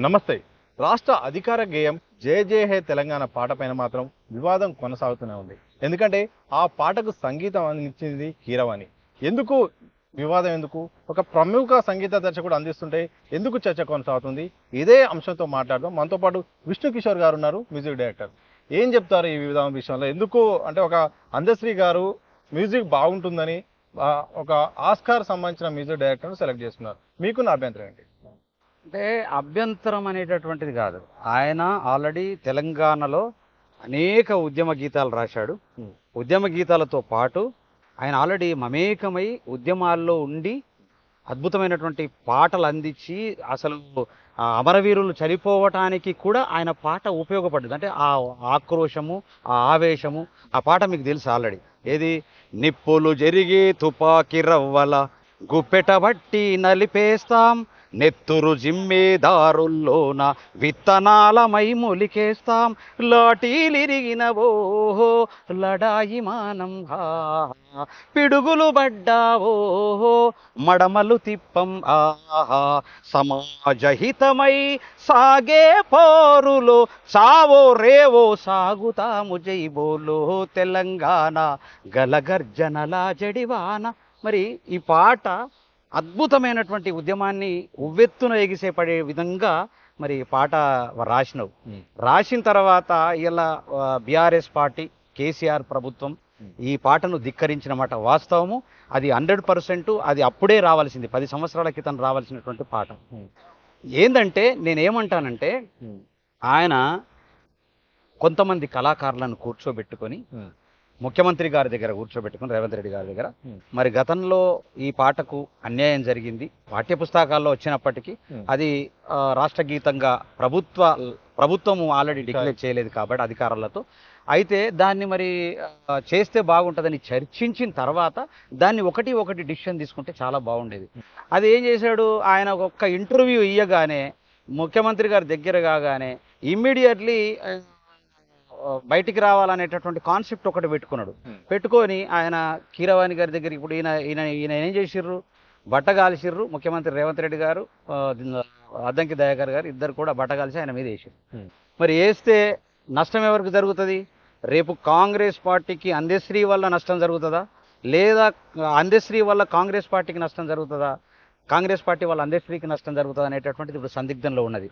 నమస్తే. రాష్ట్ర అధికార గేయం జయ జయ హే తెలంగాణ పాట పైన మాత్రం వివాదం కొనసాగుతూనే ఉంది. ఎందుకంటే ఆ పాటకు సంగీతం అందించింది కీరవాణి. ఎందుకు వివాదం ఎందుకు? ఒక ప్రముఖ సంగీత దర్శకుడు అందిస్తుంటే ఎందుకు చర్చ కొనసాగుతుంది? ఇదే అంశంతో మాట్లాడదాం. మనతో పాటు విష్ణు కిషోర్ గారు ఉన్నారు, మ్యూజిక్ డైరెక్టర్. ఏం చెప్తారు ఈ వివాదం విషయంలో? ఎందుకు అంటే ఒక అందశ్రీ గారు మ్యూజిక్ బాగుంటుందని ఒక ఆస్కార్ సంబంధించిన మ్యూజిక్ డైరెక్టర్ను సెలెక్ట్ చేసుకున్నారు. మీకున్న అభ్యంతరం ఏంటి? అంటే అభ్యంతరం అనేటటువంటిది కాదు. ఆయన ఆల్రెడీ తెలంగాణలో అనేక ఉద్యమ గీతాలు రాశాడు. ఉద్యమ గీతాలతో పాటు ఆయన ఆల్రెడీ మమేకమై ఉద్యమాల్లో ఉండి అద్భుతమైనటువంటి పాటలు అందించి అసలు అమరవీరులు చనిపోవటానికి కూడా ఆయన పాట ఉపయోగపడ్డది. అంటే ఆ ఆక్రోశము, ఆ ఆవేశము, ఆ పాట మీకు తెలుసు ఆల్రెడీ. ఏది? నిప్పులు జరిగే తుపాకి రవ్వల గుప్పెట బట్టి నలిపేస్తాం, నెత్తురు జిమ్మేదారుల్లోన విత్తనాలమై మొలికేస్తాం, లాఠీలిరిగిన ఓహో లడాయి మానం హా, పిడుగులు పడ్డావోహో మడమలు తిప్పం ఆహా, సమాజహితమై సాగే పోరులో సావో రేవో సాగుతాము జైబోలో తెలంగాణ గలగర్జనల జడివాన. మరి ఈ పాట అద్భుతమైనటువంటి ఉద్యమాన్ని ఉవ్వెత్తున ఎగిసేపడే విధంగా మరి పాట రాసినవు. రాసిన తర్వాత ఇలా బీఆర్ఎస్ పార్టీ, కేసీఆర్ ప్రభుత్వం ఈ పాటను ధిక్కరించిన మాట వాస్తవము. అది 100% అది అప్పుడే రావాల్సింది, 10 సంవత్సరాల క్రితం రావాల్సినటువంటి పాట. ఏందంటే నేనేమంటానంటే, ఆయన కొంతమంది కళాకారులను కూర్చోబెట్టుకొని ముఖ్యమంత్రి గారి దగ్గర కూర్చోబెట్టుకుని, రేవంత్ రెడ్డి గారి దగ్గర, మరి గతంలో ఈ పాటకు అన్యాయం జరిగింది, పాఠ్య పుస్తకాల్లో వచ్చినప్పటికీ అది రాష్ట్ర గీతంగా ప్రభుత్వము ఆల్రెడీ డిక్లేర్ చేయలేదు కాబట్టి అధికారులతో. అయితే దాన్ని మరి చేస్తే బాగుంటుందని చర్చించిన తర్వాత దాన్ని ఒకటి డిసిషన్ తీసుకుంటే చాలా బాగుండేది. అది ఏం చేశాడు ఆయన? ఒక్క ఇంటర్వ్యూ ఇయ్యగానే, ముఖ్యమంత్రి గారి దగ్గర కాగానే ఇమ్మీడియట్లీ బయటికి రావాలనేటటువంటి కాన్సెప్ట్ ఒకటి పెట్టుకొని ఆయన కీరవాణి గారి దగ్గర, ఇప్పుడు ఈయన ఏం చేసిర్రు? బట్టగాల్చిర్రు. ముఖ్యమంత్రి రేవంత్ రెడ్డి గారు, అద్దంకి దయాకర్ గారు ఇద్దరు కూడా బట్టగాల్చి ఆయన మీద వేసారు. మరి వేస్తే నష్టం ఎవరికి జరుగుతుంది? రేపు కాంగ్రెస్ పార్టీకి అందశ్రీ వల్ల నష్టం జరుగుతుందా, లేదా అందశ్రీ వల్ల కాంగ్రెస్ పార్టీకి నష్టం జరుగుతుందా, కాంగ్రెస్ పార్టీ వల్ల అందశ్రీకి నష్టం జరుగుతుందా అనేటటువంటిది ఇప్పుడు సందిగ్ధంలో ఉన్నది.